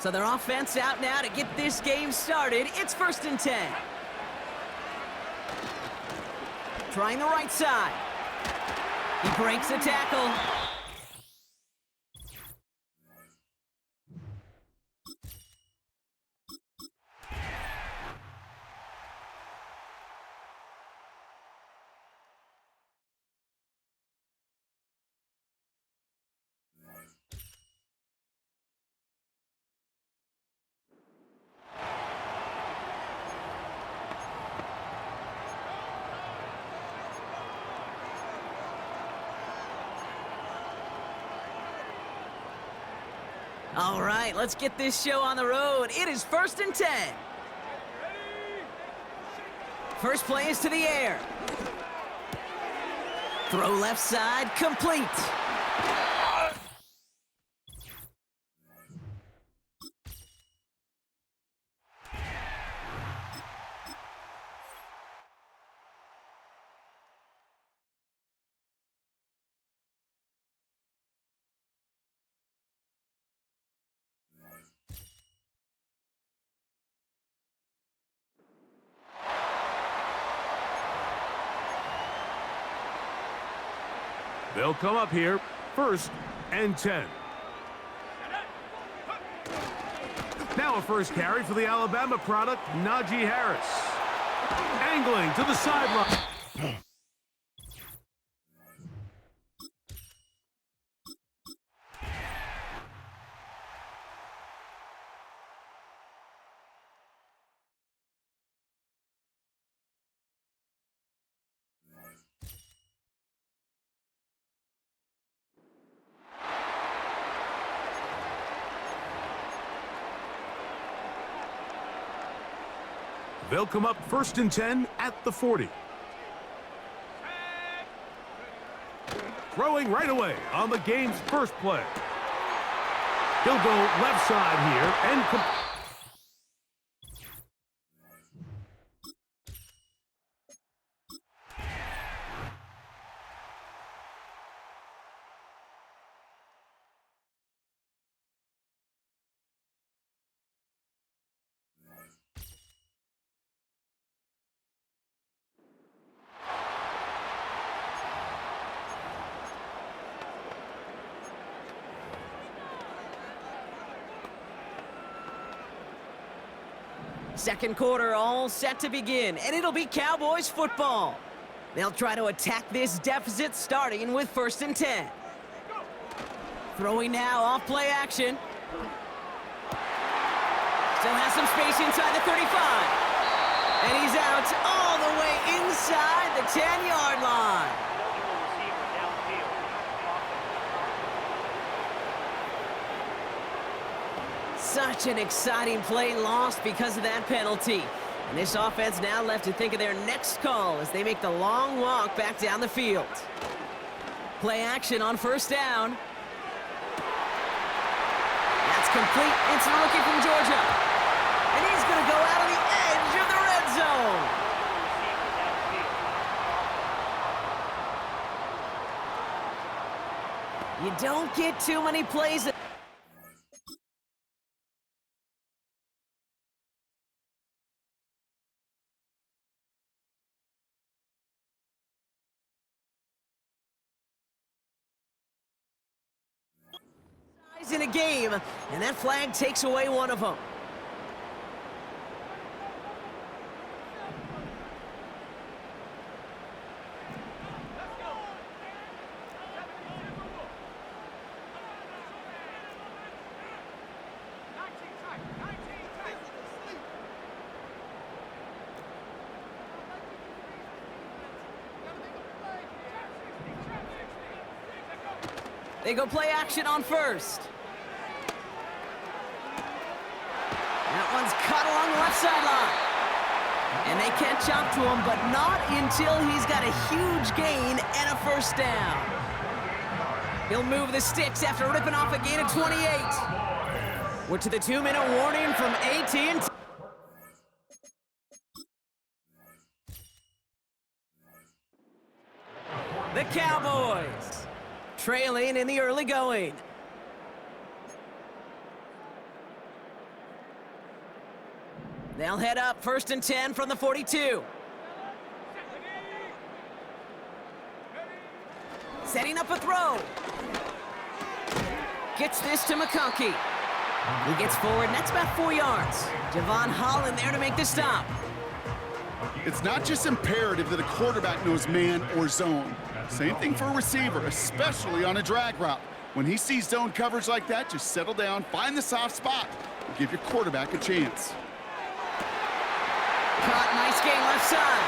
So their offense out now to get this game started. It's 1st and 10. Trying the right side. He breaks the tackle. All right, let's get this show on the road. It is 1st and 10. First play is to the air. Throw left side, complete. They'll come up here, 1st and 10. Now a first carry for the Alabama product, Najee Harris. Angling to the sideline. They'll come up 1st and 10 at the 40. Throwing right away on the game's first play. He'll go left side here and Second quarter all set to begin, and it'll be Cowboys football. They'll try to attack this deficit starting with 1st and 10. Throwing now off play action. Still has some space inside the 35. And he's out all the way inside the 10-yard line. Such an exciting play lost because of that penalty. And this offense now left to think of their next call as they make the long walk back down the field. Play action on 1st down. That's complete. It's the rookie from Georgia. And he's going to go out on the edge of the red zone. You don't get too many plays. In a game, and that flag takes away one of them. They go play action on 1st. That one's cut along the left sideline. And they catch up to him, but not until he's got a huge gain and a 1st down. He'll move the sticks after ripping off a gain of 28. We're to the 2-minute warning from AT&T. The Cowboys trailing in the early going. They'll head up 1st and 10 from the 42. Setting up a throw. Gets this to McConkey. He gets forward, and that's about 4 yards. Javon Holland there to make the stop. It's not just imperative that a quarterback knows man or zone. Same thing for a receiver, especially on a drag route. When he sees zone coverage like that, just settle down, find the soft spot, and give your quarterback a chance. Caught, nice gain left side.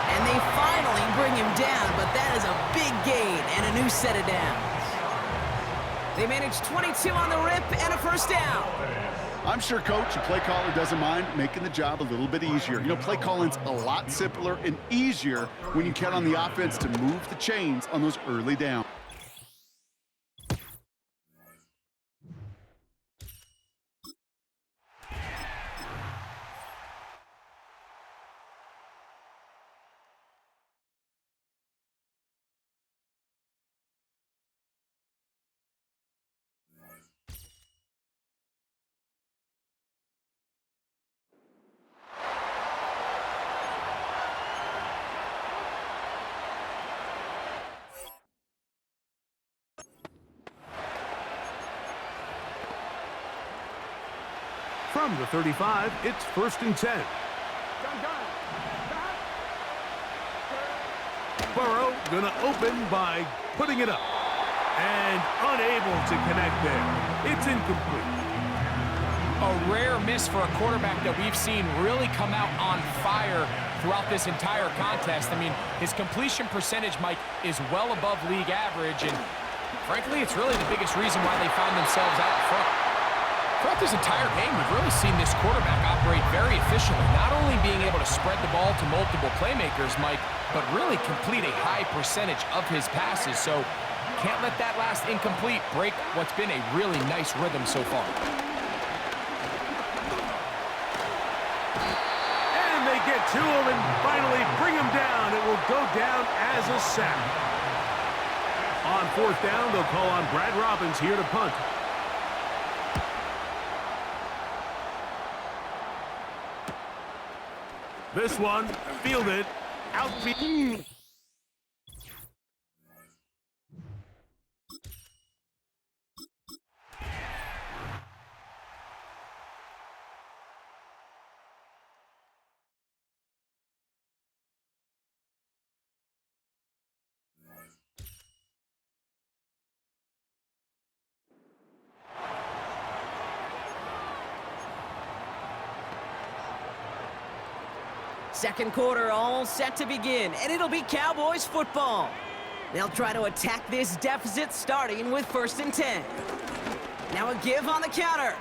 And they finally bring him down, but that is a big gain and a new set of downs. They managed 22 on the rip and a first down. I'm sure coach and play caller doesn't mind making the job a little bit easier. You know, play calling's a lot simpler and easier when you count on the offense to move the chains on those early downs. From the 35, it's 1st and 10. Burrow gonna open by putting it up. And unable to connect there. It's incomplete. A rare miss for a quarterback that we've seen really come out on fire throughout this entire contest. I mean, his completion percentage, Mike, is well above league average, and frankly, it's really the biggest reason why they found themselves out in front. Throughout this entire game, we've really seen this quarterback operate very efficiently, not only being able to spread the ball to multiple playmakers, Mike, but really complete a high percentage of his passes. So can't let that last incomplete break what's been a really nice rhythm so far. And they get to him and finally bring him down. It will go down as a sack. On 4th down, they'll call on Brad Robbins here to punt. This one, fielded, outfield. Second quarter all set to begin, and it'll be Cowboys football. They'll try to attack this deficit starting with 1st and 10. Now a give on the counter.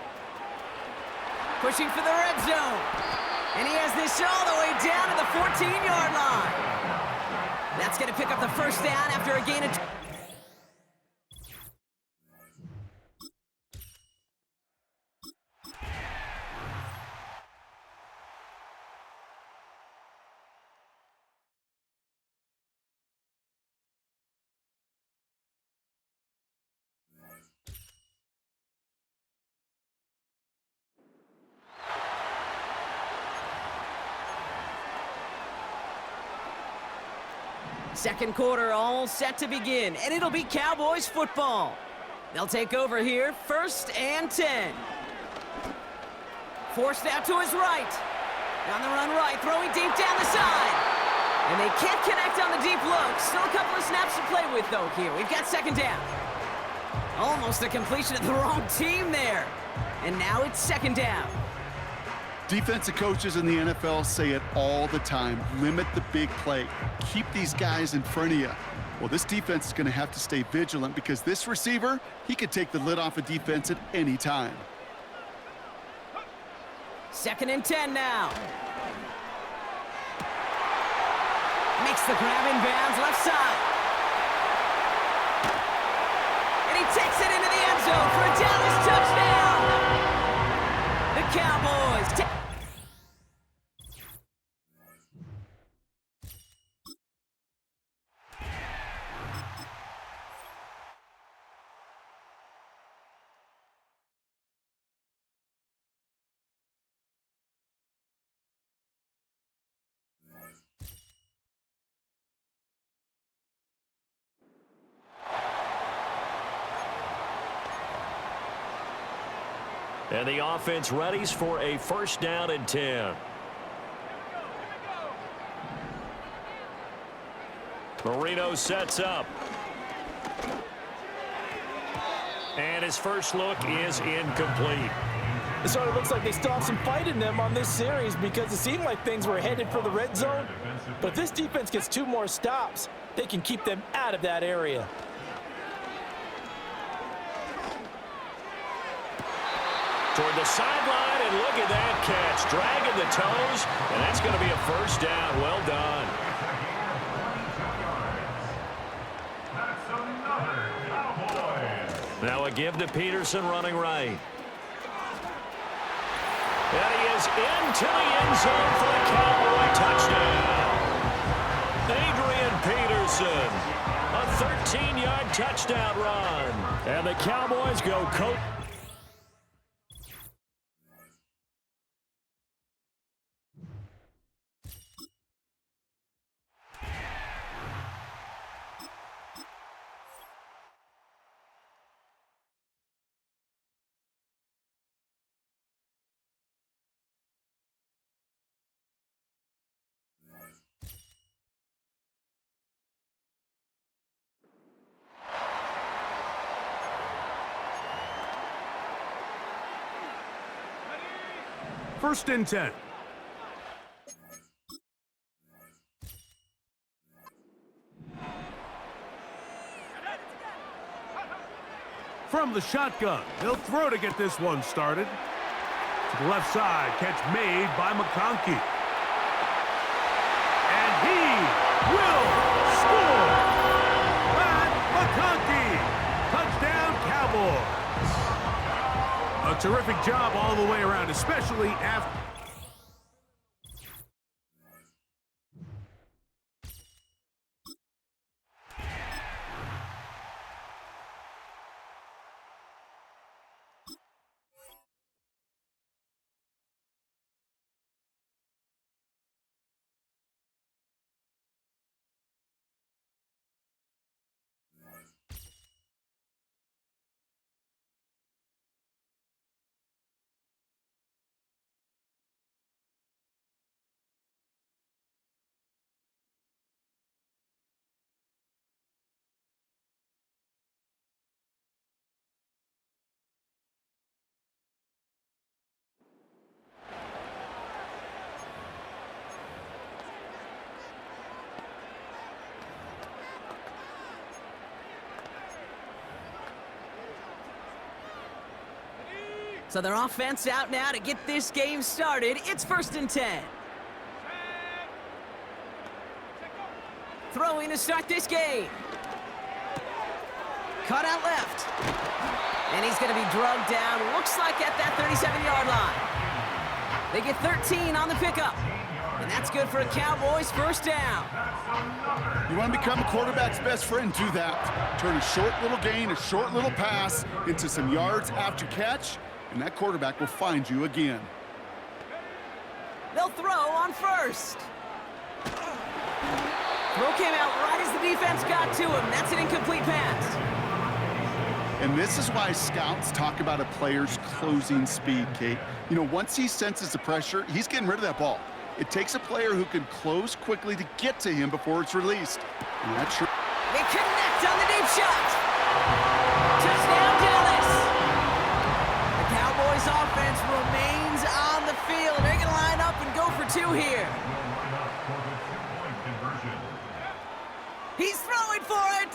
Pushing for the red zone. And he has this all the way down to the 14-yard line. That's going to pick up the first down after a gain of... Second quarter all set to begin, and it'll be Cowboys football. They'll take over here, 1st and 10. Forced out to his right. On the run right, throwing deep down the side. And they can't connect on the deep look. Still a couple of snaps to play with, though, here. We've got 2nd down. Almost a completion of the wrong team there. And now it's 2nd down. Defensive coaches in the NFL say it all the time. Limit the big play. Keep these guys in front of you. Well, this defense is going to have to stay vigilant because this receiver, he could take the lid off a defense at any time. 2nd and 10 now. Makes the grab in bounds, left side. And he takes it into the end zone for a Dallas touchdown. The Cowboys take And the offense readies for a first down and 10. Marino sets up. And his first look is incomplete. It sort of looks like they still have some fight in them on this series because it seemed like things were headed for the red zone. But if this defense gets 2 more stops, they can keep them out of that area. Toward the sideline, and look at that catch. Dragging the toes, and that's going to be a first down. Well done. Now a give to Peterson running right. And he is into the end zone for a Cowboy touchdown. Adrian Peterson, a 13-yard touchdown run. And the Cowboys go coach. First and 10. From the shotgun, he'll throw to get this one started. To the left side, catch made by McConkey. And he will score! Matt McConkey! Touchdown, Cowboys! A terrific job all the way around, especially after... So their offense out now to get this game started. It's first and 10. Throwing to start this game. Cut out left. And he's going to be drugged down, looks like at that 37-yard line. They get 13 on the pickup. And that's good for a Cowboys first down. You want to become a quarterback's best friend, do that. Turn a short little gain, a short little pass into some yards after catch, and that quarterback will find you again. They'll throw on first. Throw came out right as the defense got to him. That's an incomplete pass. And this is why scouts talk about a player's closing speed, Kate. You know, once he senses the pressure, he's getting rid of that ball. It takes a player who can close quickly to get to him before it's released. And that's true. They connect on the deep shot. Touchdown, Dallas. The Cowboys offense remains on the field. They're going to line up and go for two here. He's throwing for it.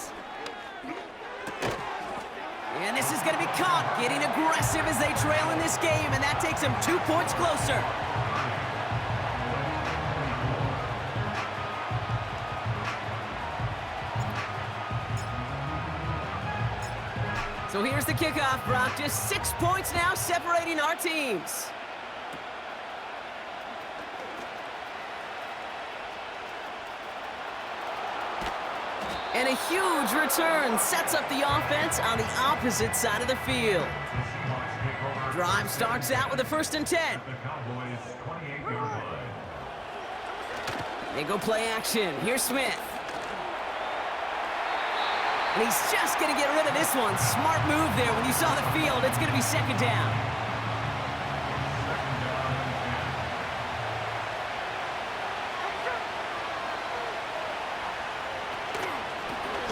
And this is going to be caught, getting aggressive as they trail in this game, and that takes them 2 points closer. So here's the kickoff, Brock. Just 6 points now separating our teams. And a huge return sets up the offense on the opposite side of the field. Drive starts out with a 1st and 10. They go play action. Here's Smith. And he's just going to get rid of this one. Smart move there. When you saw the field, it's going to be 2nd down.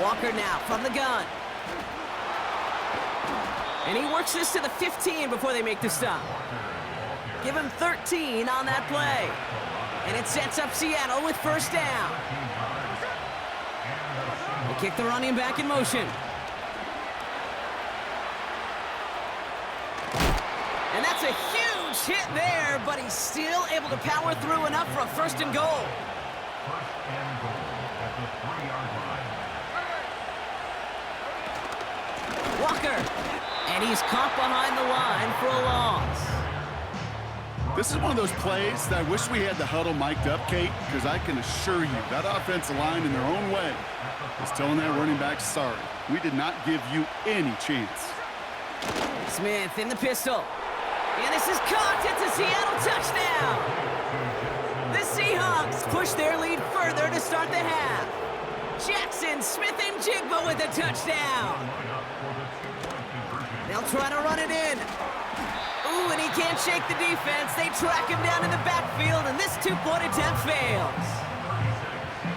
Walker now from the gun. And he works this to the 15 before they make the stop. Give him 13 on that play. And it sets up Seattle with first down. They kick the running back in motion. And that's a huge hit there, but he's still able to power through enough for a first and goal. Walker. And he's caught behind the line for a loss. This is one of those plays that I wish we had the huddle mic'd up, Kate, because I can assure you that offensive line in their own way is telling that running back, sorry, we did not give you any chance. Smith in the pistol. And this is caught. It's a Seattle touchdown. The Seahawks push their lead further to start the half. Jackson, Smith, and Jigba with a touchdown. They'll try to run it in. Ooh, and he can't shake the defense. They track him down in the backfield, and this two-point attempt fails.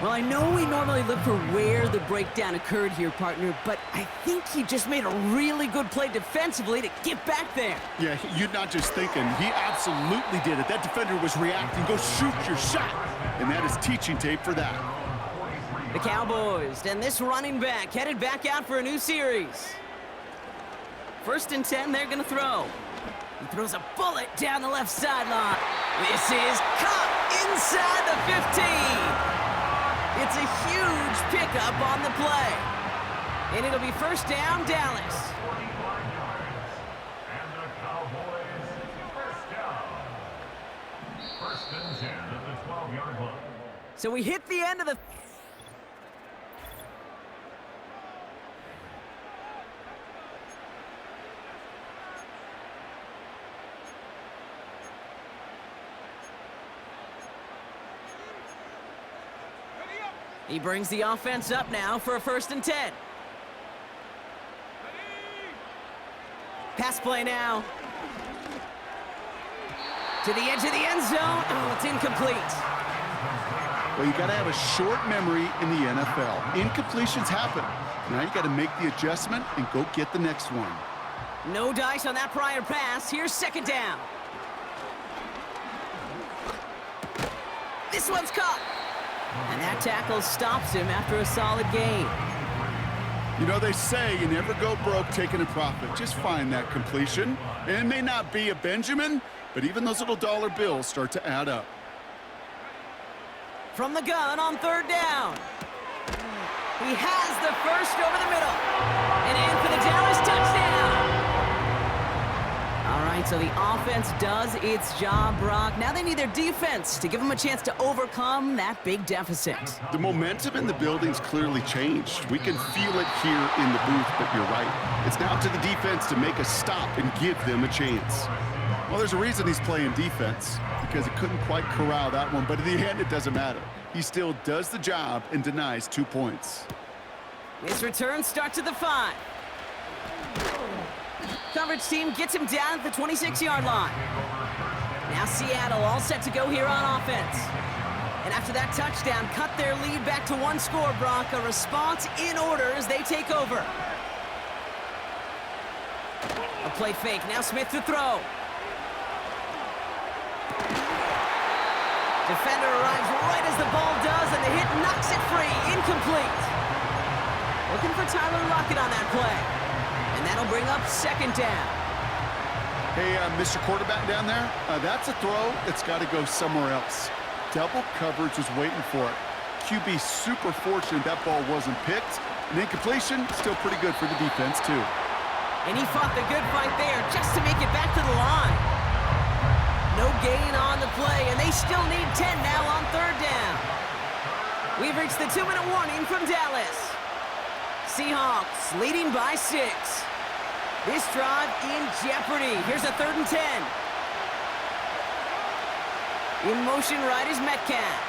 Well, I know we normally look for where the breakdown occurred here, partner, but I think he just made a really good play defensively to get back there. Yeah, you're not just thinking. He absolutely did it. That defender was reacting. Go shoot your shot. And that is teaching tape for that. The Cowboys and this running back headed back out for a new series. First and 10, they're going to throw. He throws a bullet down the left sideline. This is caught inside the 15. It's a huge pickup on the play. And it'll be first down, Dallas. So we hit the end of the... He brings the offense up now for a first and 10. Pass play now. To the edge of the end zone. Oh, it's incomplete. Well, you got to have a short memory in the NFL. Incompletions happen. Now you got to make the adjustment and go get the next one. No dice on that prior pass. Here's second down. This one's caught. And that tackle stops him after a solid gain. You know, they say you never go broke taking a profit. Just find that completion. And it may not be a Benjamin, but even those little dollar bills start to add up. From the gun on third down. He has the first over the middle. And in for the Dallas touchdown. All right, so the offense does its job, Brock. Now they need their defense to give them a chance to overcome that big deficit. The momentum in the building's clearly changed. We can feel it here in the booth, but you're right. It's now to the defense to make a stop and give them a chance. Well, there's a reason he's playing defense, because he couldn't quite corral that one, but in the end, it doesn't matter. He still does the job and denies 2 points. This return starts at the 5. Coverage team gets him down at the 26-yard line. Now Seattle all set to go here on offense. And after that touchdown, cut their lead back to 1 score, Brock. A response in order as they take over. A play fake. Now Smith to throw. Defender arrives right as the ball does, and the hit knocks it free. Incomplete. Looking for Tyler Lockett on that play. And that'll bring up second down. Hey, Mr. Quarterback down there, that's a throw that's got to go somewhere else. Double coverage was waiting for it. QB super fortunate that ball wasn't picked. And incompletion, still pretty good for the defense, too. And he fought the good fight there just to make it back to the line. No gain on the play, and they still need 10 now on third down. We've reached the 2-minute warning from Dallas. Seahawks leading by 6. This drive in jeopardy. Here's a 3rd and 10. In motion right is Metcalf.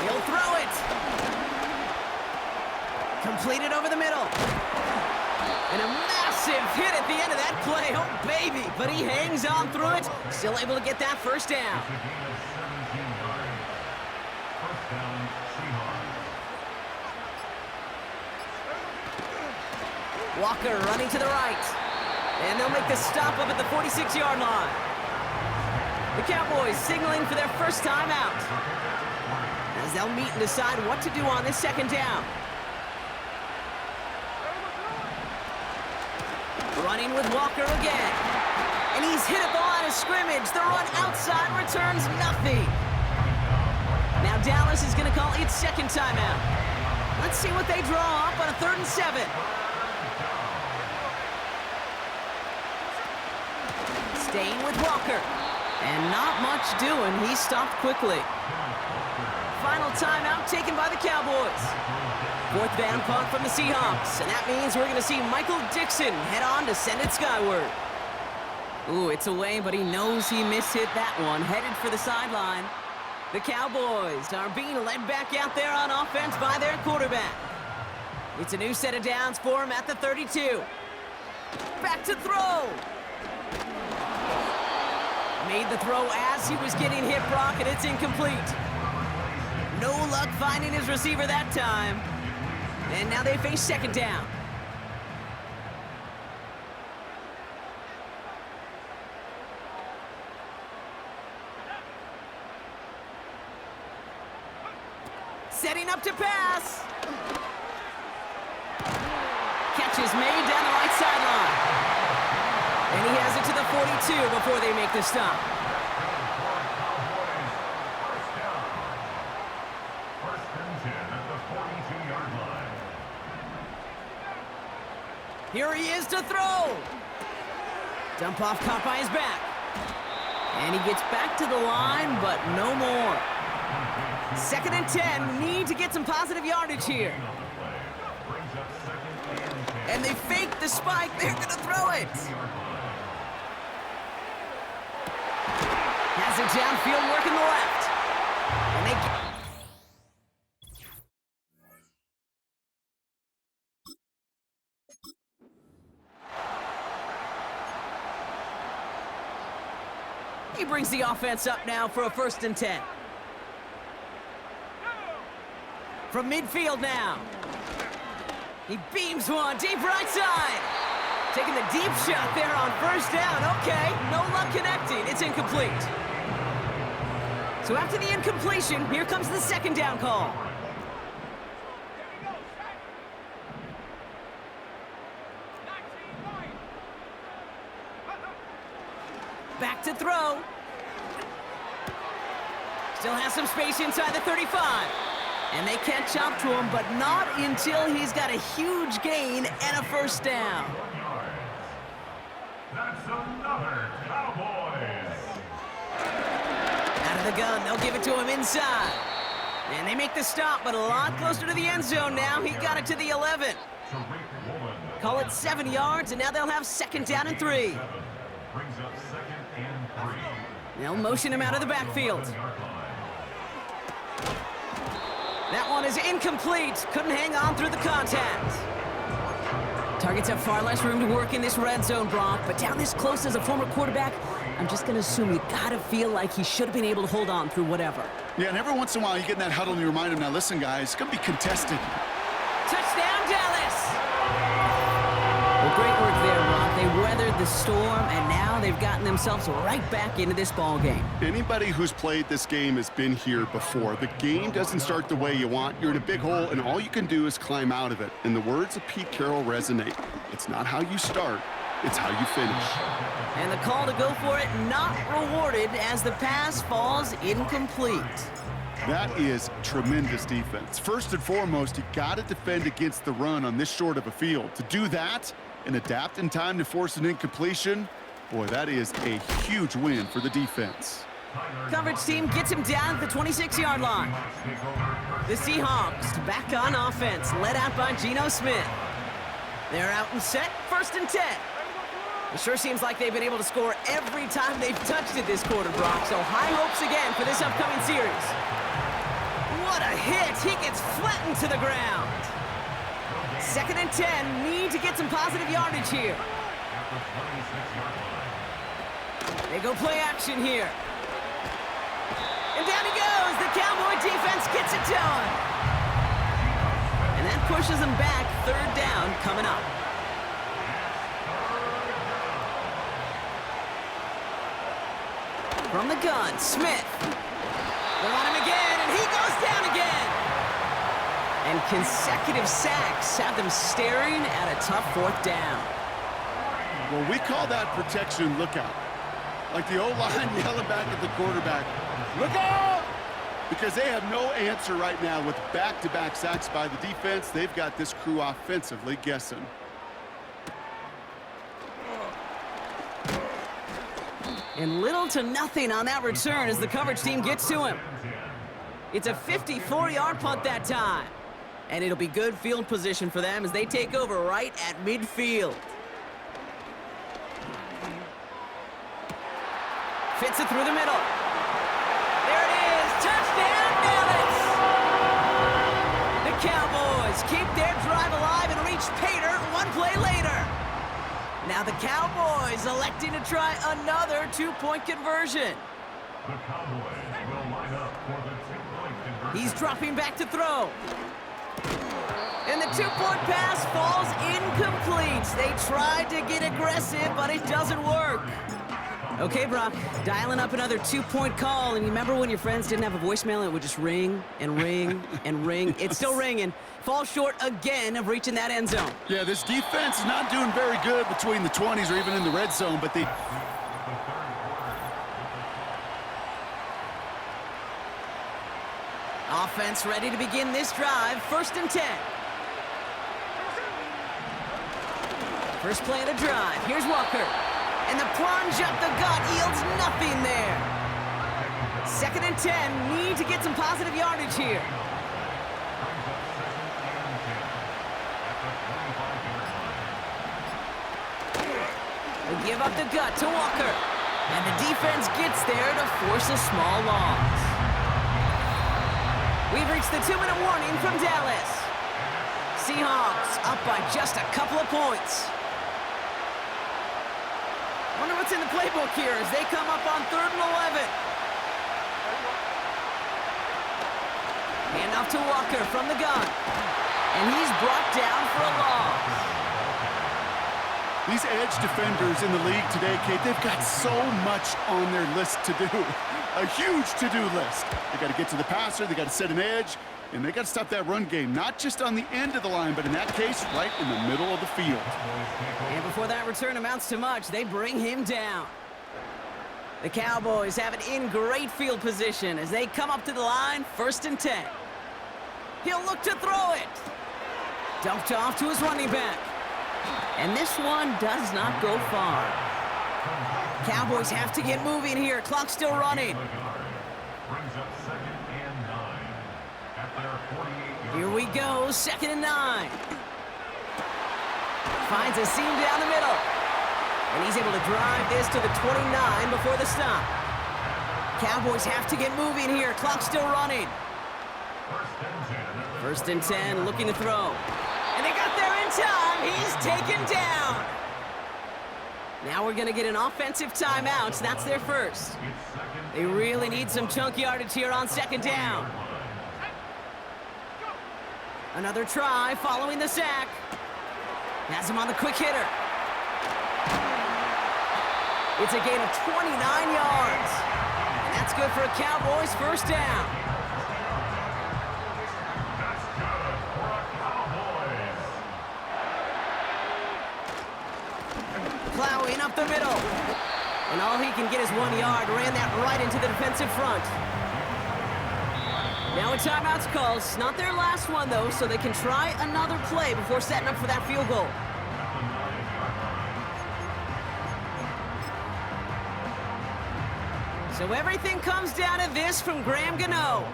He'll throw it. Completed over the middle. And a massive hit at the end of that play. Oh, baby. But he hangs on through it. Still able to get that first down. Walker running to the right. And they'll make the stop up at the 46-yard line. The Cowboys signaling for their first time out, as they'll meet and decide what to do on this second down. Running with Walker again. And he's hit at the line of scrimmage. The run outside returns nothing. Now Dallas is going to call its second timeout. Let's see what they draw up on a 3rd and 7. Staying with Walker. And not much doing. He stopped quickly. Final timeout taken by the Cowboys. 4th down punt from the Seahawks. And that means we're going to see Michael Dixon head on to send it skyward. Ooh, it's away, but he knows he mishit that one. Headed for the sideline. The Cowboys are being led back out there on offense by their quarterback. It's a new set of downs for him at the 32. Back to throw. Made the throw as he was getting hit, Brock, and it's incomplete. No luck finding his receiver that time. And now they face second down. Setting up to pass. Catch is made down the right sideline. And he has it to the 42 before they make the stop. First and 10 at the 42-yard line. Here he is to throw. Dump off caught by his back. And he gets back to the line, but no more. 2nd and 10, need to get some positive yardage here. And they fake the spike, they're gonna throw it. Has it downfield working the left. And he brings the offense up now for a 1st and 10. From midfield now. He beams one deep right side. Taking the deep shot there on 1st down. Okay, no luck connecting. It's incomplete. So after the incompletion, here comes the 2nd down call. Back to throw. Still has some space inside the 35. And they catch up to him, but not until he's got a huge gain and a 1st down. That's another Cowboys. Out of the gun, they'll give it to him inside. And they make the stop, but a lot closer to the end zone now. He got it to the 11. Call it 7 yards, and now they'll have 2nd down and 3. Brings up 2nd and 3. They'll motion him out of the backfield. That one is incomplete. Couldn't hang on through the contact. Targets have far less room to work in this red zone, Brock, but down this close as a former quarterback, I'm just going to assume you got to feel like he should have been able to hold on through whatever. Yeah, and every once in a while you get in that huddle and you remind him, now listen, guys, it's going to be contested. Touchdown, Dallas! Well, great work there, Brock. They weathered the storm, and now they've gotten themselves right back into this ball game. Anybody who's played this game has been here before. The game doesn't start the way you want. You're in a big hole, and all you can do is climb out of it. And the words of Pete Carroll resonate. It's not how you start, it's how you finish. And the call to go for it not rewarded as the pass falls incomplete. That is tremendous defense. First and foremost, you got to defend against the run on this short of a field. To do that and adapt in time to force an incompletion, boy, that is a huge win for the defense. Coverage team gets him down at the 26-yard line. The Seahawks back on offense, led out by Geno Smith. They're out and set, 1st and 10. It sure seems like they've been able to score every time they've touched it this quarter, Brock, so high hopes again for this upcoming series. What a hit! He gets flattened to the ground. 2nd and 10, need to get some positive yardage here. They go play action here. And down he goes. The Cowboy defense gets it done. And that pushes them back, 3rd down coming up. From the gun, Smith. They're on him again, and he goes down again. And consecutive sacks have them staring at a tough fourth down. Well, we call that protection lookout. Like the O-line yelling back at the quarterback, look out! Because they have no answer right now with back-to-back sacks by the defense. They've got this crew offensively guessing. And little to nothing on that return as the coverage team gets to him. It's a 54-yard punt that time. And it'll be good field position for them as they take over right at midfield. Fits it through the middle. There it is. Touchdown, Dallas! The Cowboys keep their drive alive and reach pay dirt one play later. Now the Cowboys electing to try another two-point conversion. The Cowboys will line up for the two-point conversion. He's dropping back to throw. And the two-point pass falls incomplete. They tried to get aggressive, but it doesn't work. Okay, Brock, dialing up another two-point call. And you remember when your friends didn't have a voicemail and it would just ring and ring and ring? It's still ringing. Falls short again of reaching that end zone. Yeah, this defense is not doing very good between the 20s or even in the red zone, but they... Offense ready to begin this drive. 1st and 10. First play of the drive. Here's Walker. And the plunge up the gut yields nothing there. 2nd and 10. Need to get some positive yardage here. They give up the gut to Walker. And the defense gets there to force a small loss. We've reached the 2-minute warning from Dallas. Seahawks up by just a couple of points. Wonder what's in the playbook here as they come up on 3rd and 11. Hand off to Walker from the gun. And he's brought down for a loss. These edge defenders in the league today, Kate, they've got so much on their list to do. A huge to-do list. They got to get to the passer, they got to set an edge, and they got to stop that run game, not just on the end of the line, but in that case, right in the middle of the field. And before that return amounts to much, they bring him down. The Cowboys have it in great field position as they come up to the line, 1st and 10. He'll look to throw it. Dumped off to his running back. And this one does not go far. Cowboys have to get moving here. Clock's still running. Brings up 2nd and 9 at their 48-yard. Here we go, 2nd and 9. Finds a seam down the middle. And he's able to drive this to the 29 before the stop. Cowboys have to get moving here. Clock's still running. 1st and 10, looking to throw. And they got there in time. He's taken down. Now we're going to get an offensive timeout. That's their first. They really need some chunk yardage here on 2nd down. Another try following the sack. Has him on the quick hitter. It's a gain of 29 yards. And that's good for a Cowboys 1st down. Plowing up the middle. And all he can get is 1 yard. Ran that right into the defensive front. Now a timeout's called. It's not their last one, though, so they can try another play before setting up for that field goal. So everything comes down to this from Graham Gano.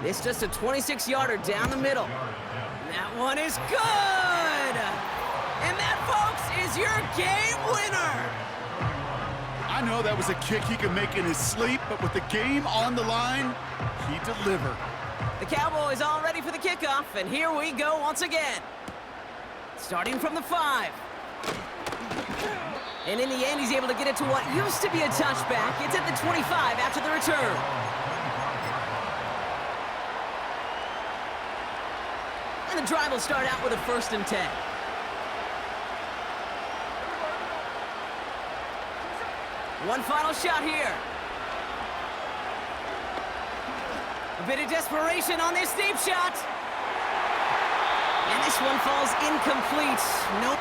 It's just a 26-yarder down the middle. That one is good! And that, folks, is your game winner! I know that was a kick he could make in his sleep, but with the game on the line, he delivered. The Cowboys all ready for the kickoff, and here we go once again. Starting from the 5. And in the end, he's able to get it to what used to be a touchback. It's at the 25 after the return. And the drive will start out with a 1st and 10. One final shot here. A bit of desperation on this deep shot. And this one falls incomplete. Nope.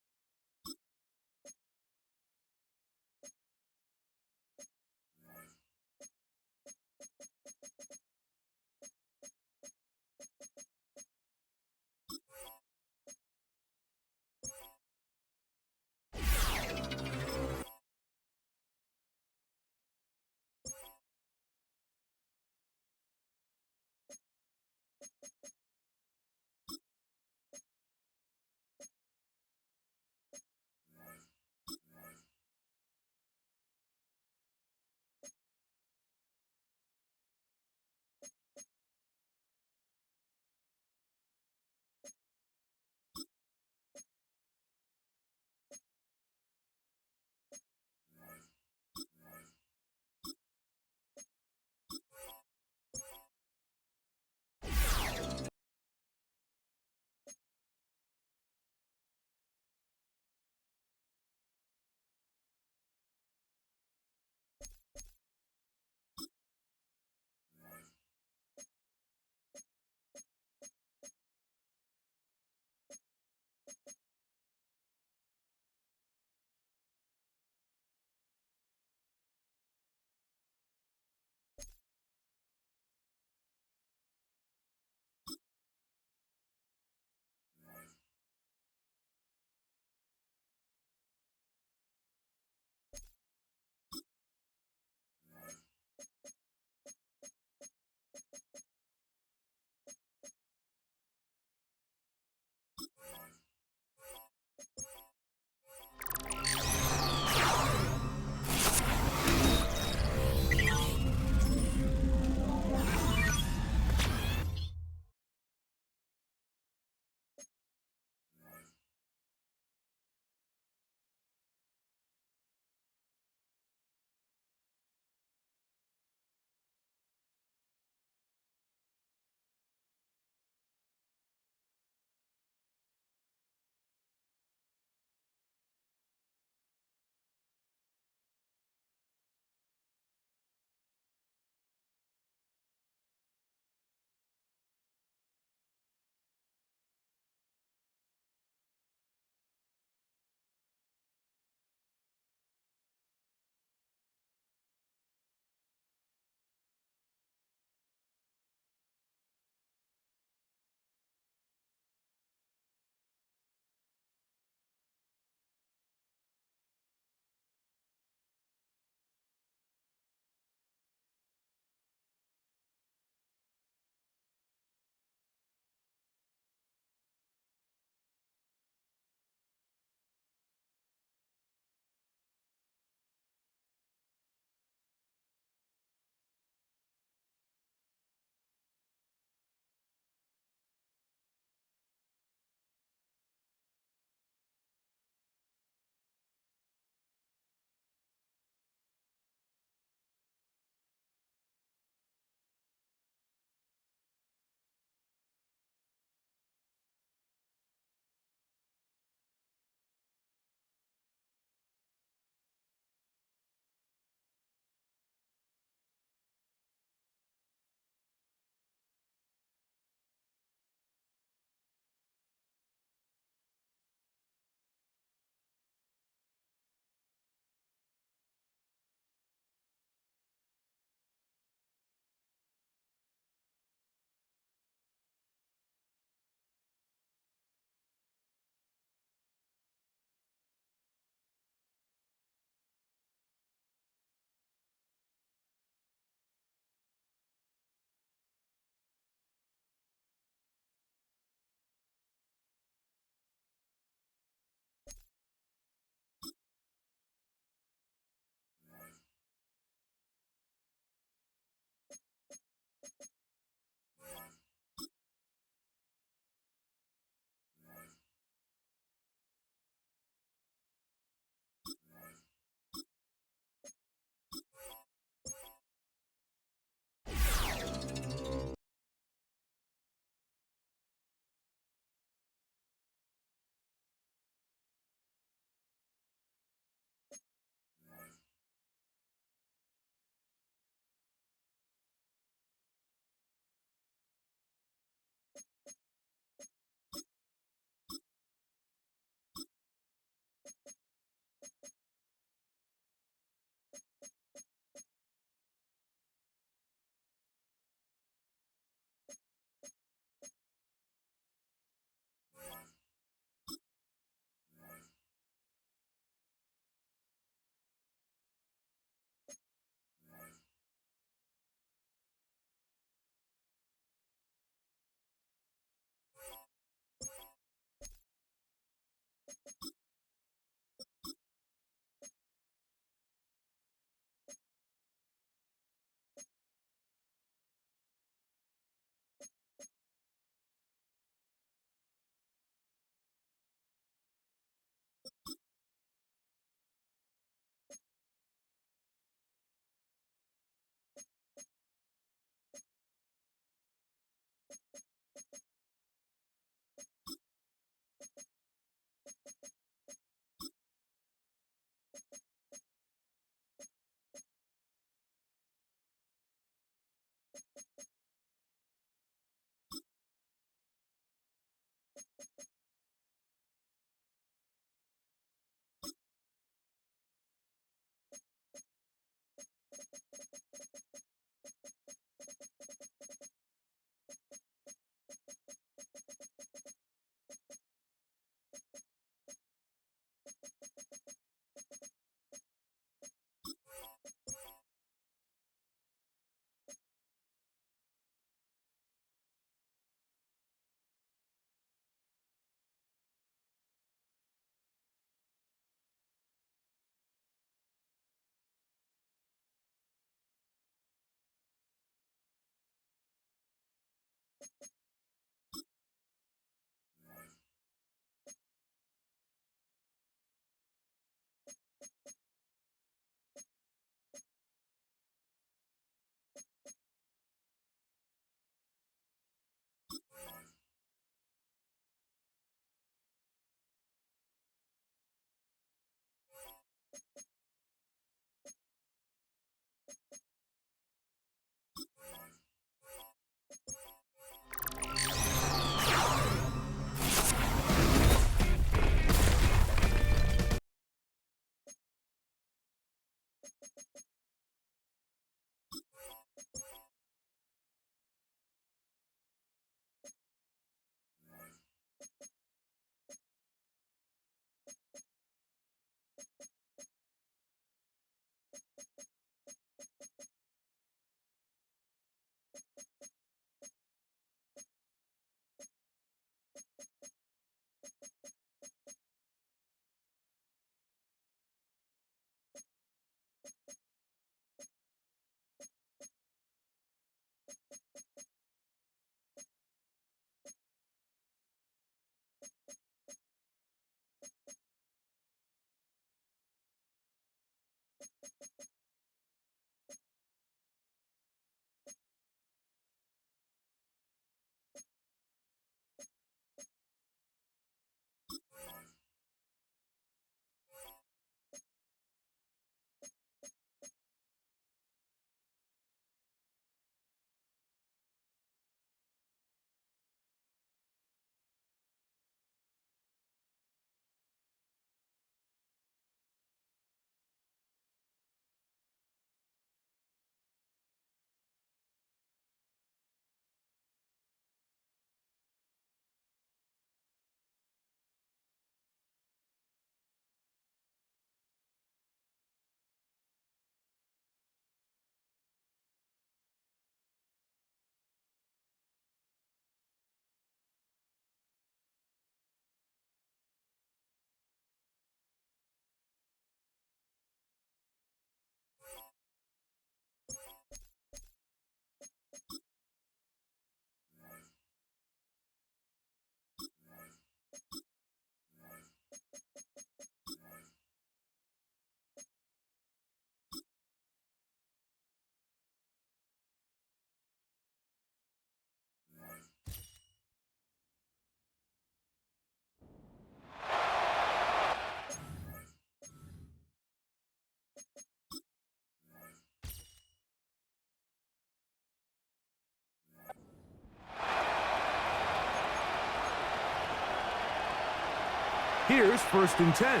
Here's 1st and 10.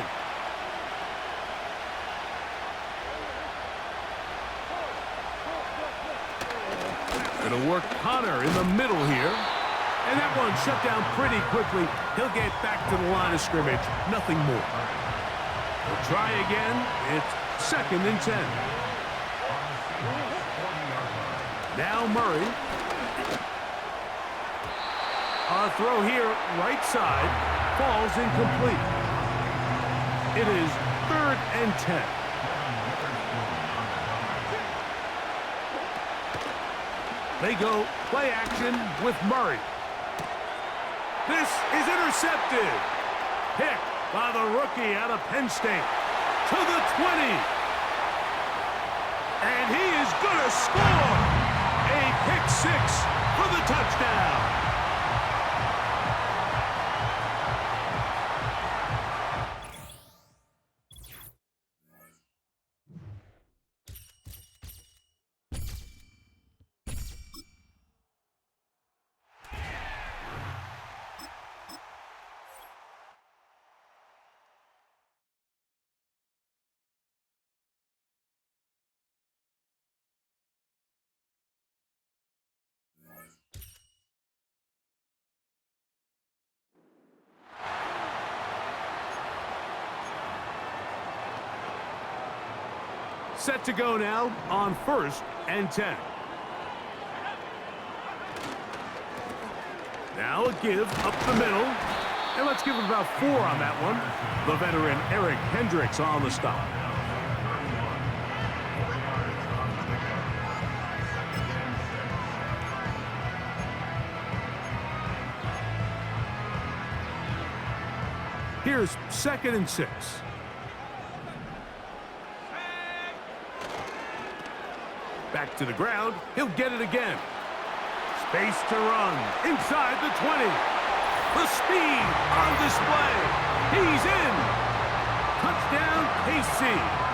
Gonna work Connor in the middle here. And that one shut down pretty quickly. He'll get back to the line of scrimmage. Nothing more. We'll try again. It's 2nd and 10. Now Murray. A throw here, right side, falls incomplete. It is 3rd and 10. They go play action with Murray. This is intercepted. Picked by the rookie out of Penn State to the 20. And he is going to score. A pick 6 for the touchdown. Set to go now on 1st and 10. Now a give up the middle. And let's give it about 4 on that one. The veteran Eric Hendricks on the stop. Here's 2nd and 6. Back to the ground. He'll get it again. Space to run. Inside the 20. The speed on display. He's in. Touchdown, KC.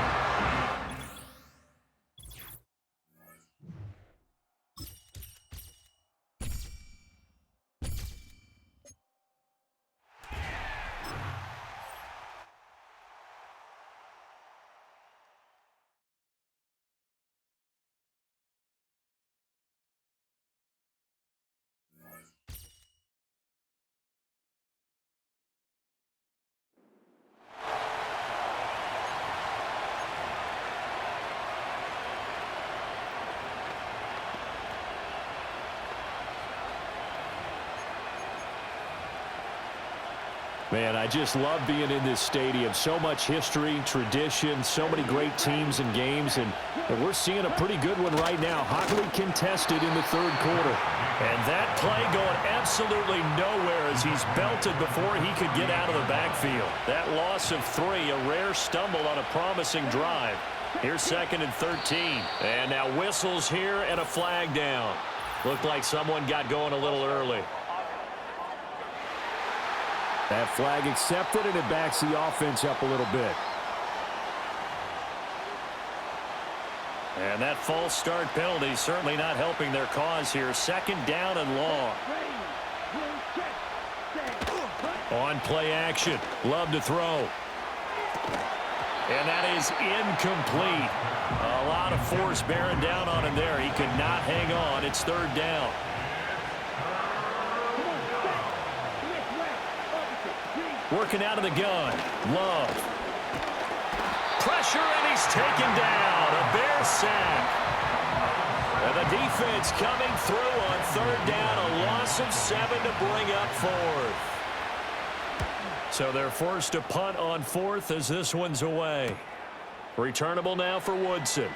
Man, I just love being in this stadium. So much history, tradition, so many great teams and games, and we're seeing a pretty good one right now. Hotly contested in the 3rd quarter. And that play going absolutely nowhere as he's belted before he could get out of the backfield. That loss of 3, a rare stumble on a promising drive. Here's 2nd and 13. And now whistles here and a flag down. Looked like someone got going a little early. That flag accepted, and it backs the offense up a little bit. And that false start penalty certainly not helping their cause here. 2nd down and long. On play action. Love to throw. And that is incomplete. A lot of force bearing down on him there. He could not hang on. It's 3rd down. Working out of the gun. Love. Pressure, and he's taken down. A Bear sack. And the defense coming through on 3rd down. A loss of 7 to bring up 4th. So they're forced to punt on 4th as this one's away. Returnable now for Woodson.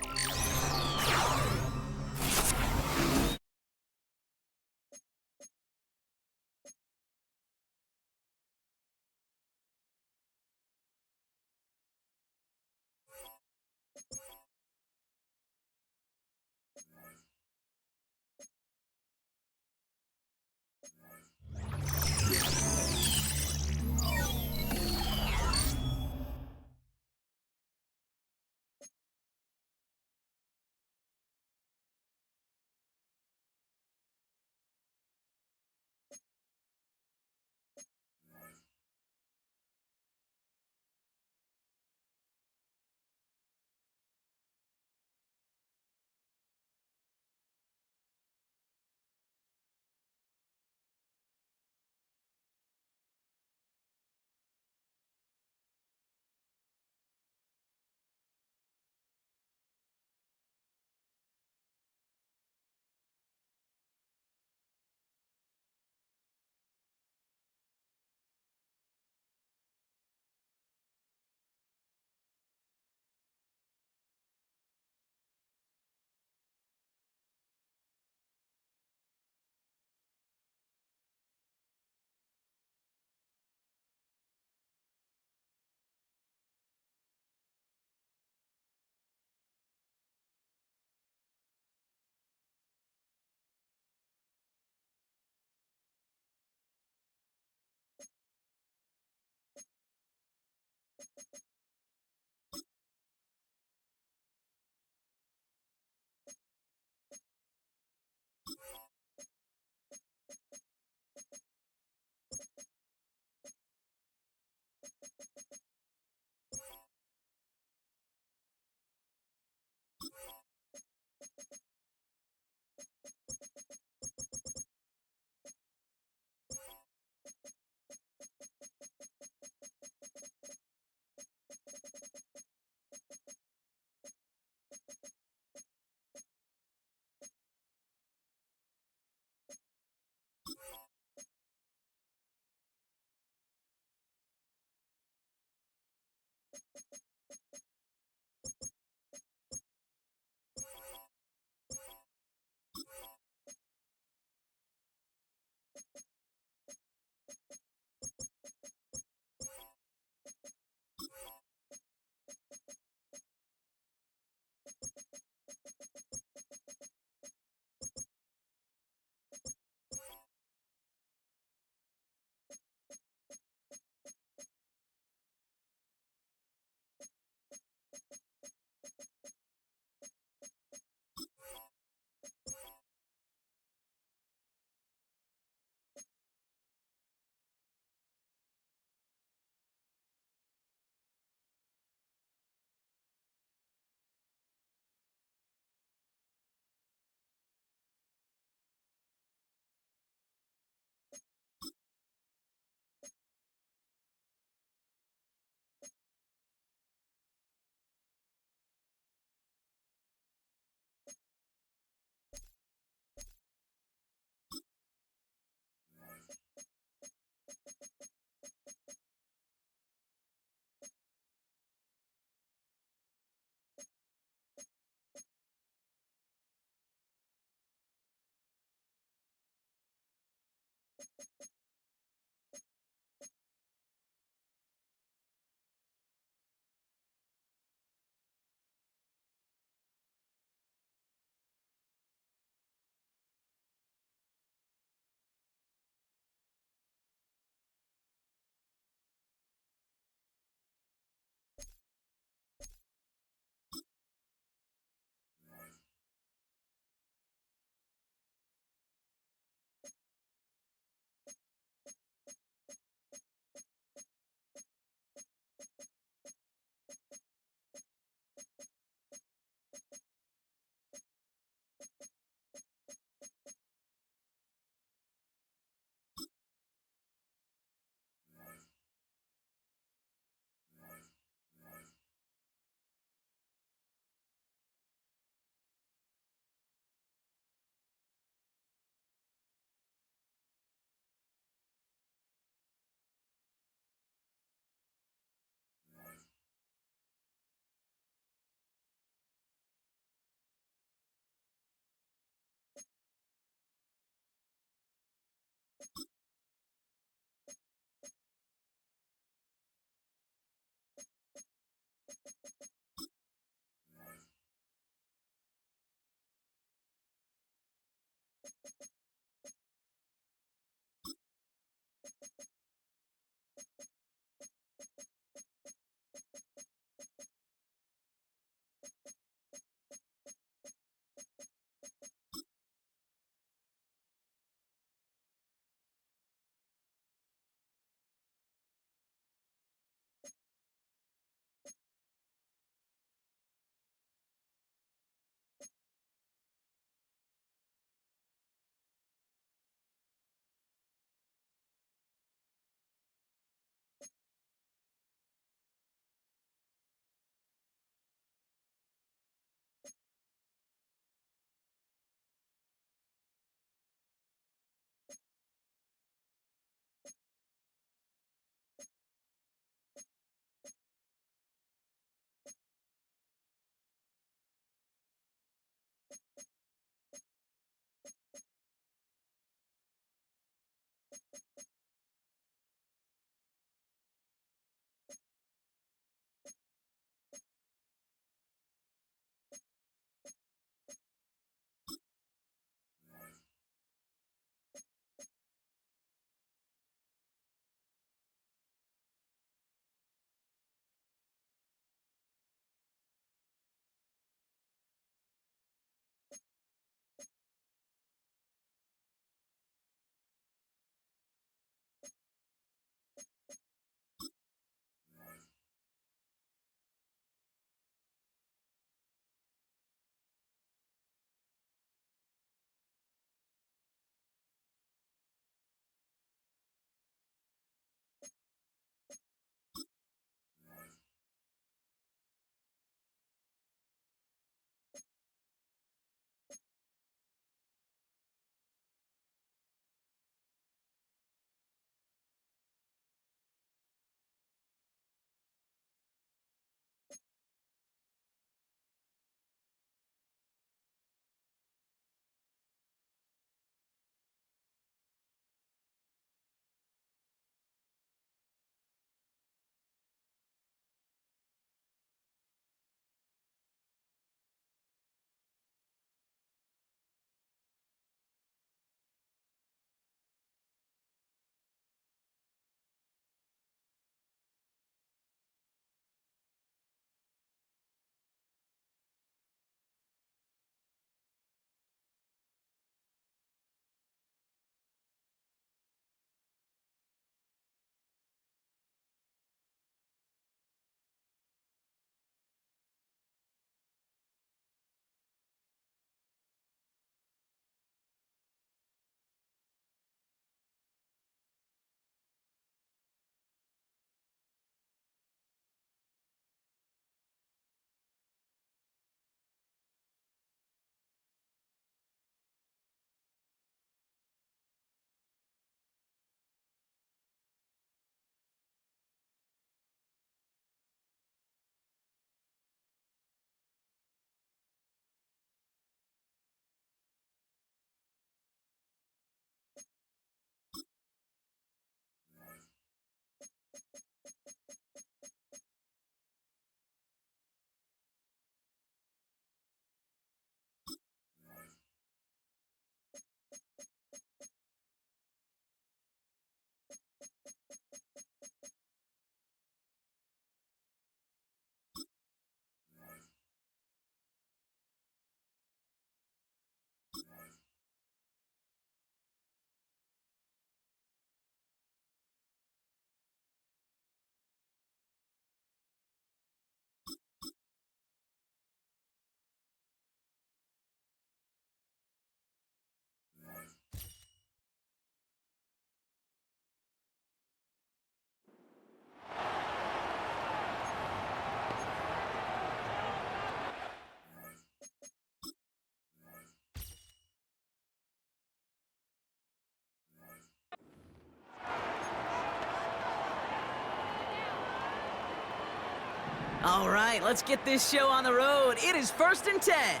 All right, let's get this show on the road. It is 1st and 10.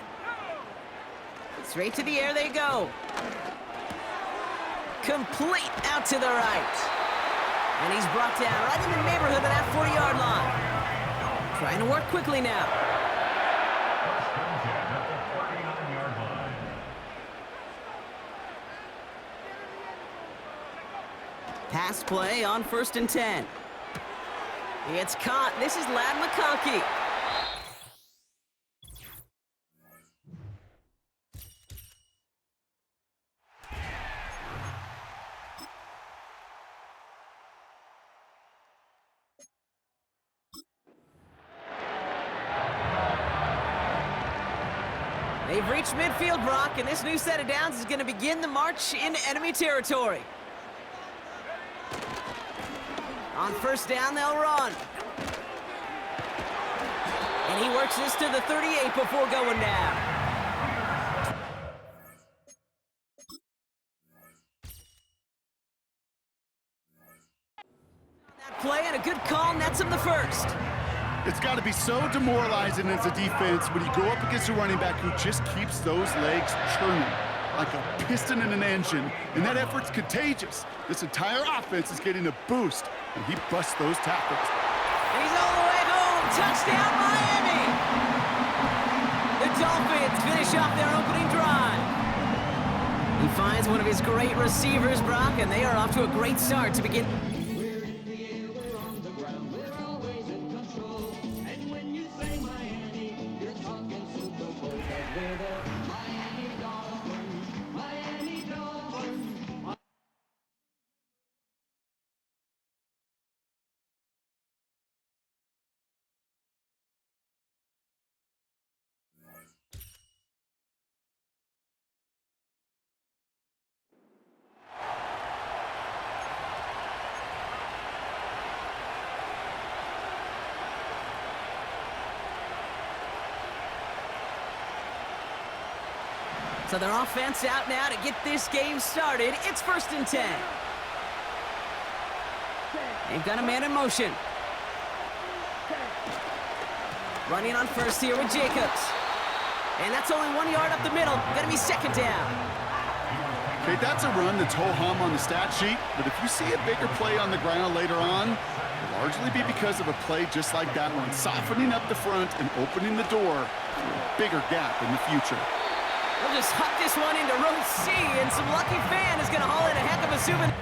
Straight to the air they go. Complete out to the right. And he's brought down right in the neighborhood of that 40-yard line. Trying to work quickly now. Pass play on 1st and 10. It's caught. This is Ladd McConkey. They've reached midfield, Brock, and this new set of downs is going to begin the march into enemy territory. On 1st down, they'll run. And he works this to the 38 before going down. That play and a good call nets him the 1st. It's got to be so demoralizing as a defense when you go up against a running back who just keeps those legs churning like a piston in an engine, and that effort's contagious. This entire offense is getting a boost, and he busts those tackles. He's all the way home. Touchdown, Miami! The Dolphins finish off their opening drive. He finds one of his great receivers, Brock, and they are off to a great start to begin. So their offense out now to get this game started. It's 1st and 10. They've got a man in motion. Running on 1st here with Jacobs. And that's only 1 yard up the middle. Gonna be 2nd down. Okay, that's a run that's ho-hum on the stat sheet, but if you see a bigger play on the ground later on, it'll largely be because of a play just like that one, softening up the front and opening the door to a bigger gap in the future. We'll just huck this one into row C, and some lucky fan is going to haul in a heck of a souvenir.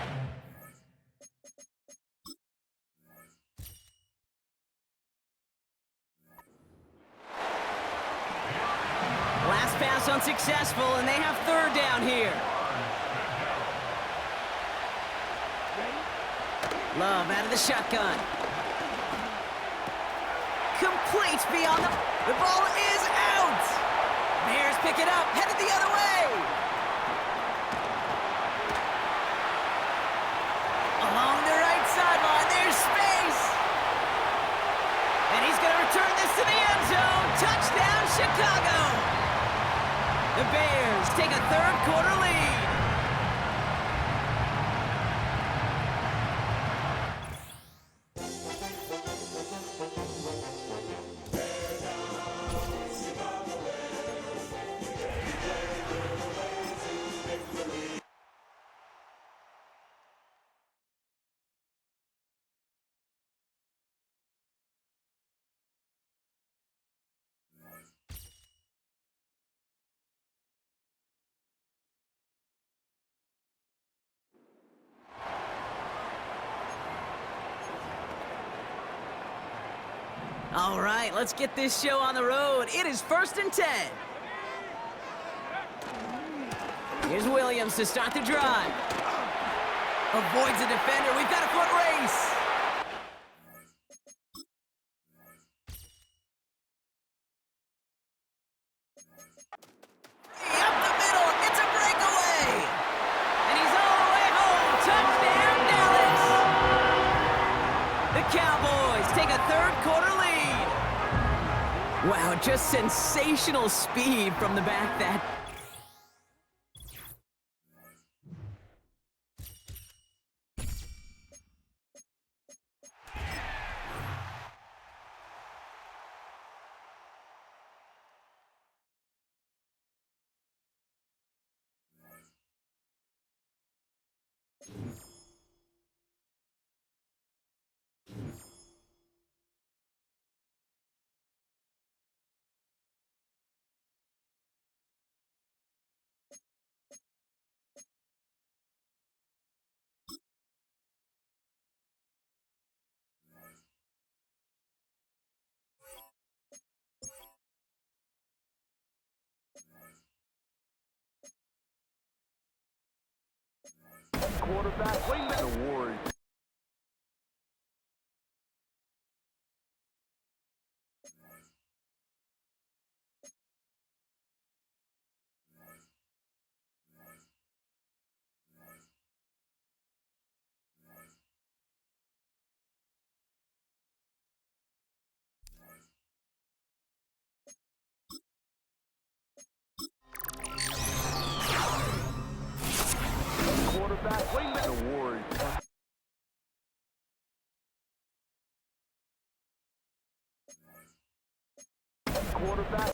Last pass unsuccessful, and they have 3rd down here. Love out of the shotgun. Complete beyond the ball is out. Bears pick it up, headed the other way. Along the right sideline, there's space. And he's going to return this to the end zone. Touchdown, Chicago. The Bears take a 3rd quarter lead. All right, let's get this show on the road. It is 1st and 10. Here's Williams to start the drive. Avoids a defender. We've got a foot race. Up the middle. It's a breakaway. And he's all the way home. Touchdown, Dallas. The Cowboys take a 3rd quarter lead. Wow, just sensational speed from the back that. quarterback wing that award. Quarterback wing that award. Quarterback.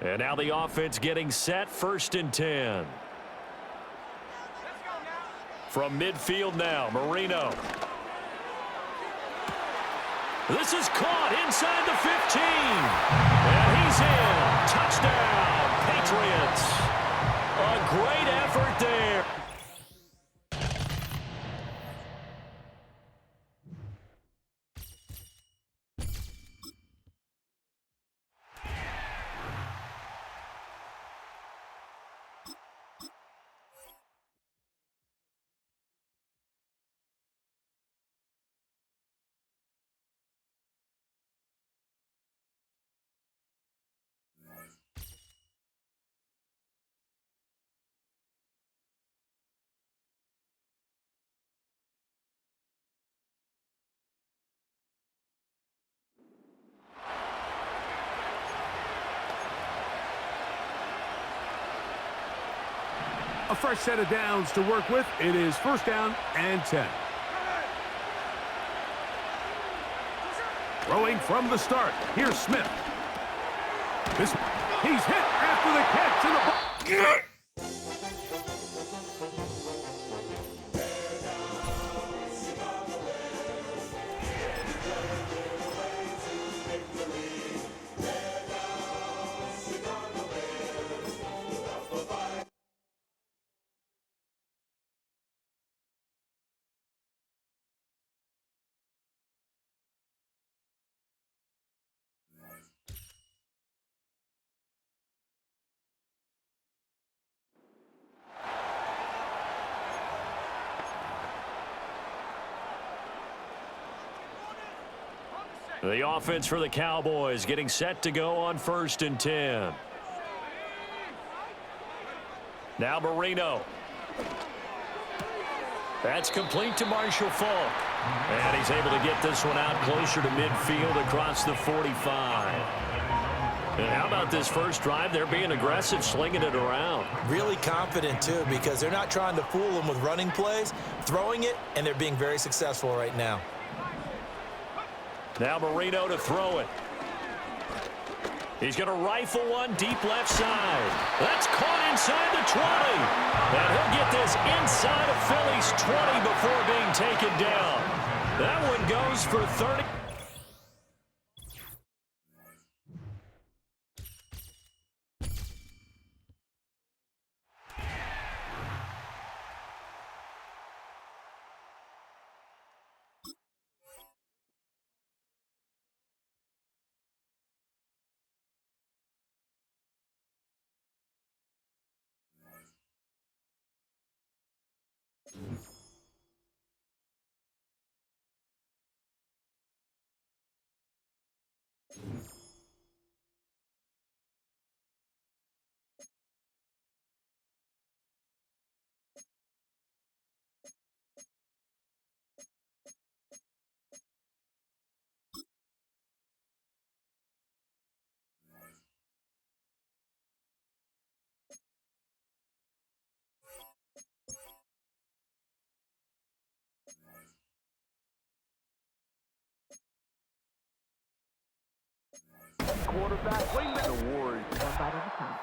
And now the offense getting set, 1st and 10. From midfield now, Marino. This is caught inside the 15. And he's in. Touchdown, Patriots. A great effort there. A fresh set of downs to work with. It is first down and 10. Throwing from the start. Here's Smith. He's hit after the catch in the ball. The offense for the Cowboys getting set to go on 1st and 10. Now Marino. That's complete to Marshall Faulk. And he's able to get this one out closer to midfield across the 45. And how about this first drive? They're being aggressive, slinging it around. Really confident, too, because they're not trying to fool them with running plays, throwing it, and they're being very successful right now. Now Marino to throw it. He's going to rifle one deep left side. That's caught inside the 20. And he'll get this inside of Philly's 20 before being taken down. That one goes for 30. Quarterback, win the award. One bite at a time.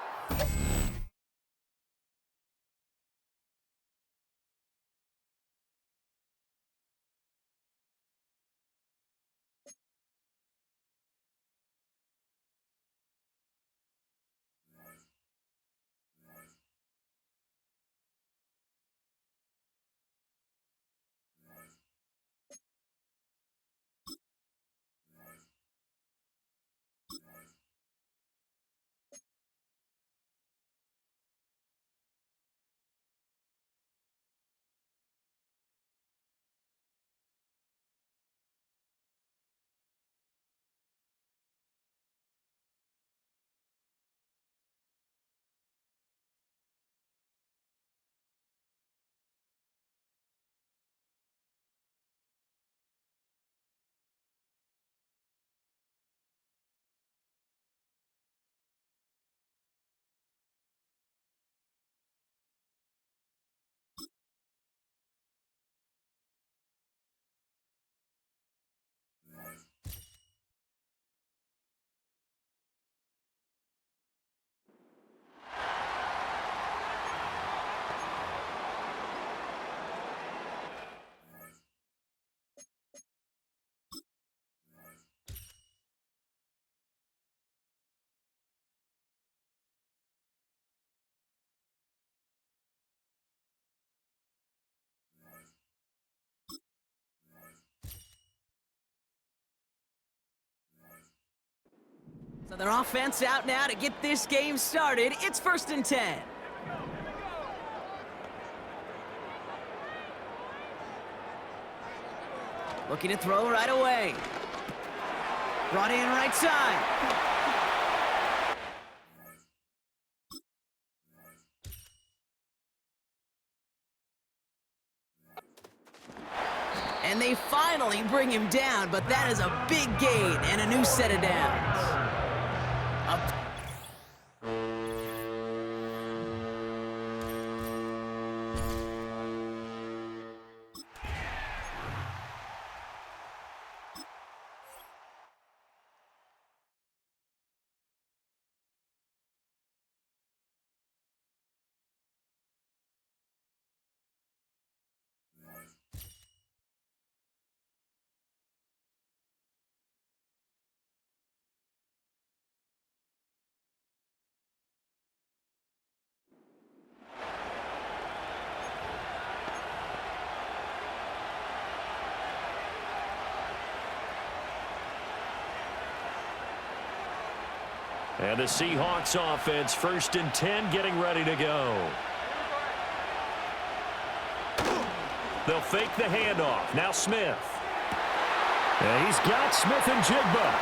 So their offense out now to get this game started. It's 1st and 10. Looking to throw right away. Brought in right side. And they finally bring him down, but that is a big gain and a new set of downs. And the Seahawks offense, 1st and 10, getting ready to go. They'll fake the handoff. Now Smith. And he's got Smith and Jigba.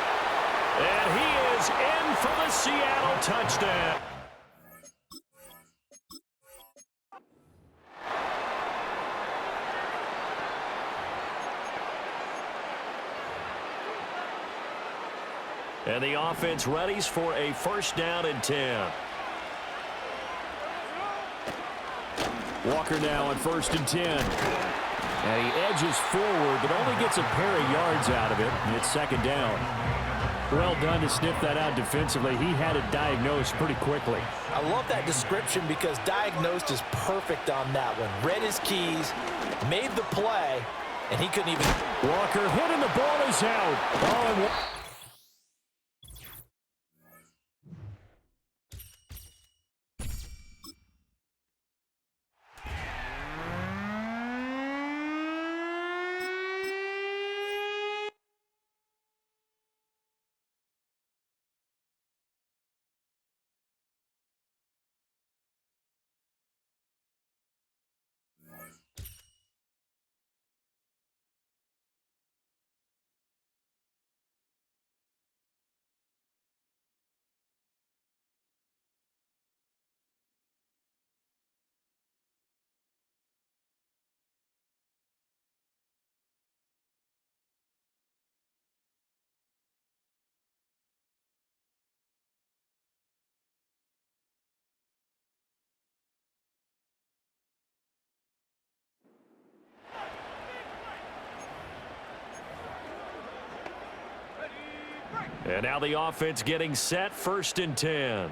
And he is in for the Seattle touchdown. And the offense readies for a 1st down and 10. Walker now on 1st and 10. And he edges forward, but only gets a pair of yards out of it. And it's 2nd down. Well done to sniff that out defensively. He had it diagnosed pretty quickly. I love that description because diagnosed is perfect on that one. Read his keys, made the play, and he couldn't even. Walker hit and the ball is out. Oh, and And now the offense getting set, 1st and 10.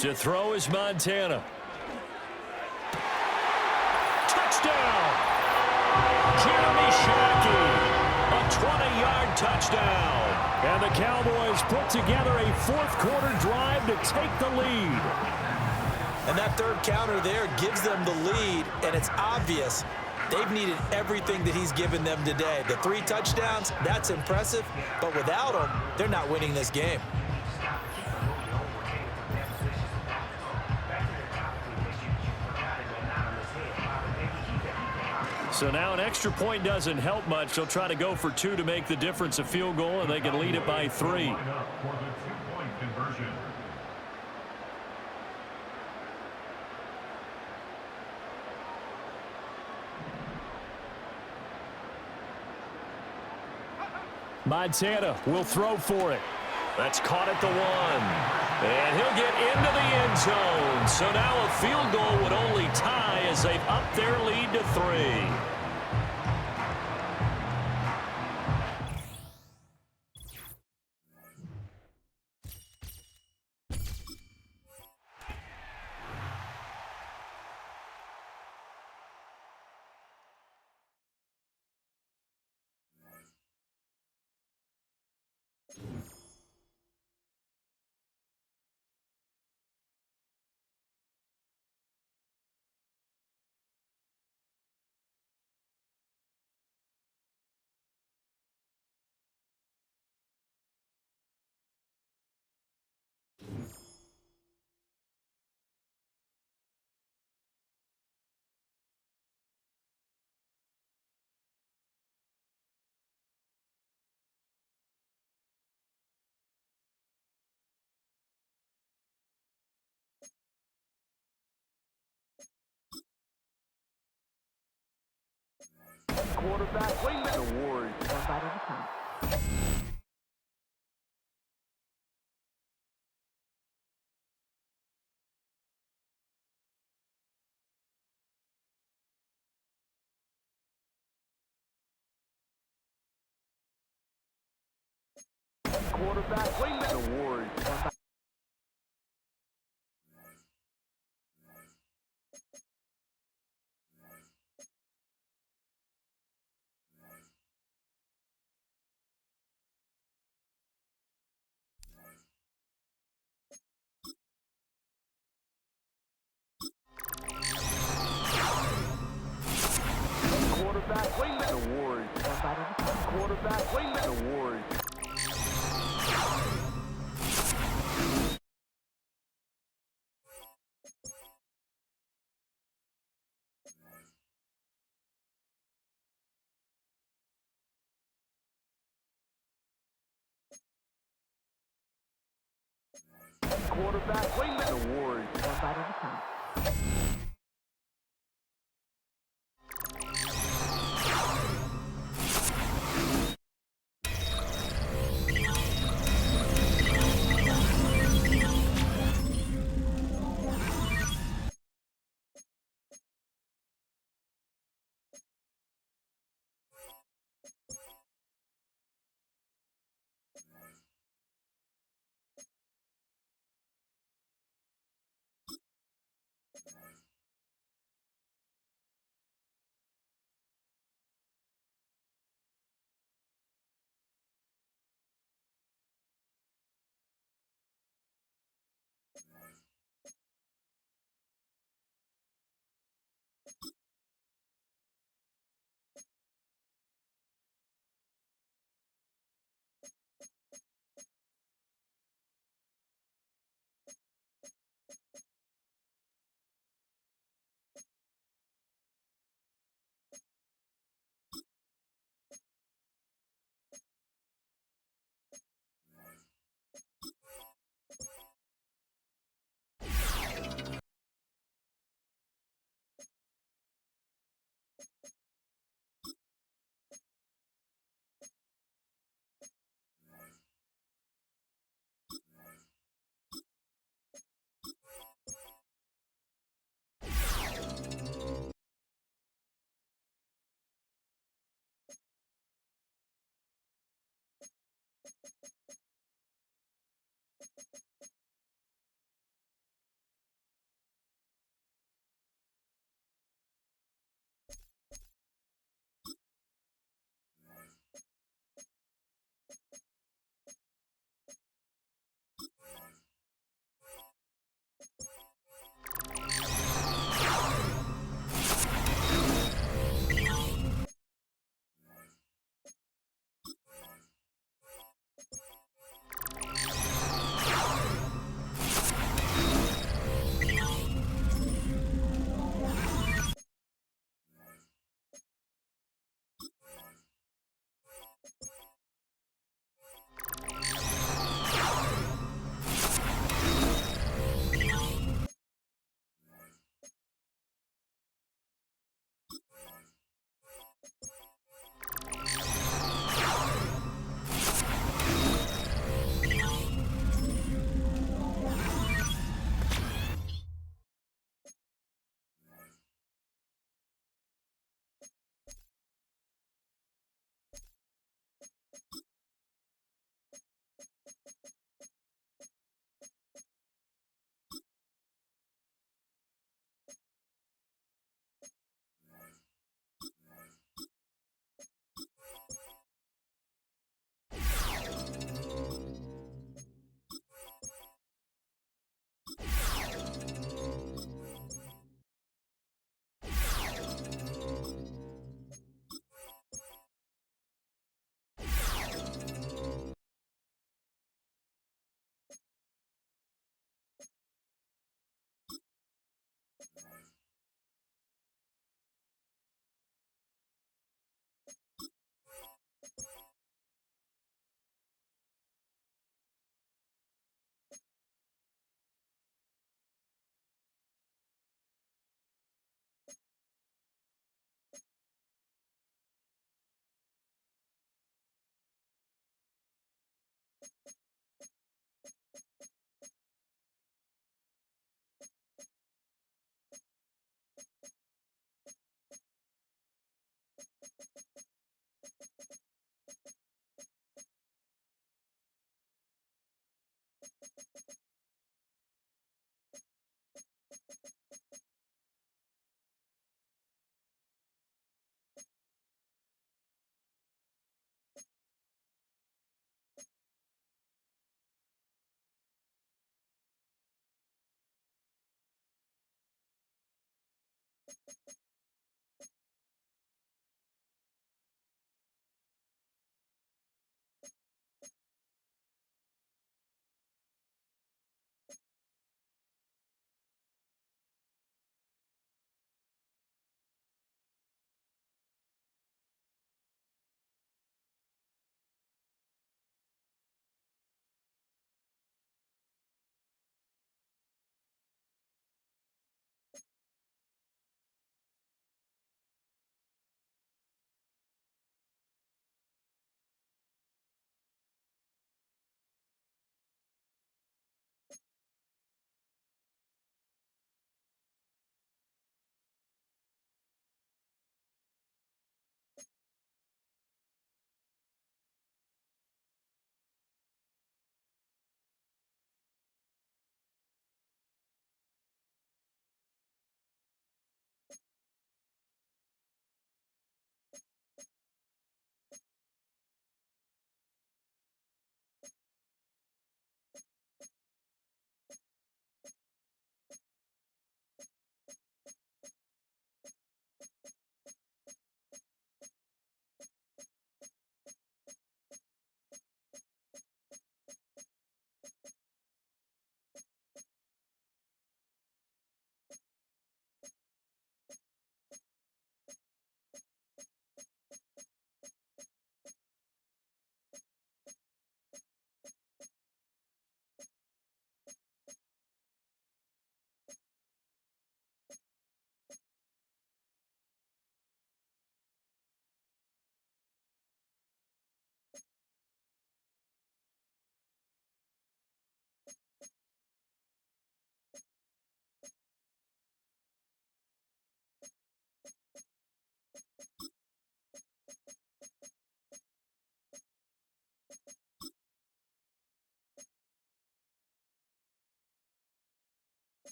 To throw is Montana. Touchdown! Jeremy Shockey. A 20-yard touchdown. And the Cowboys put together a 4th quarter drive to take the lead. And that 3rd counter there gives them the lead, and it's obvious they've needed everything that he's given them today. The 3 touchdowns, that's impressive, but without him, they're not winning this game. So now an extra point doesn't help much. They'll try to go for 2 to make the difference a field goal, and they can lead it by 3. For the 2-point conversion. Montana will throw for it. That's caught at the 1. And he'll get into the end zone. So now a field goal would only tie as they've upped their lead to 3. Quarterback wingman. The Warriors. One bite at a time. Quarterback wingman. The Warriors. One bite. Quarterback wingman. The Warriors. One bite at a time. Quarterback wingman. The Warriors. Quarterback wingman. The Warriors. One bite at a time.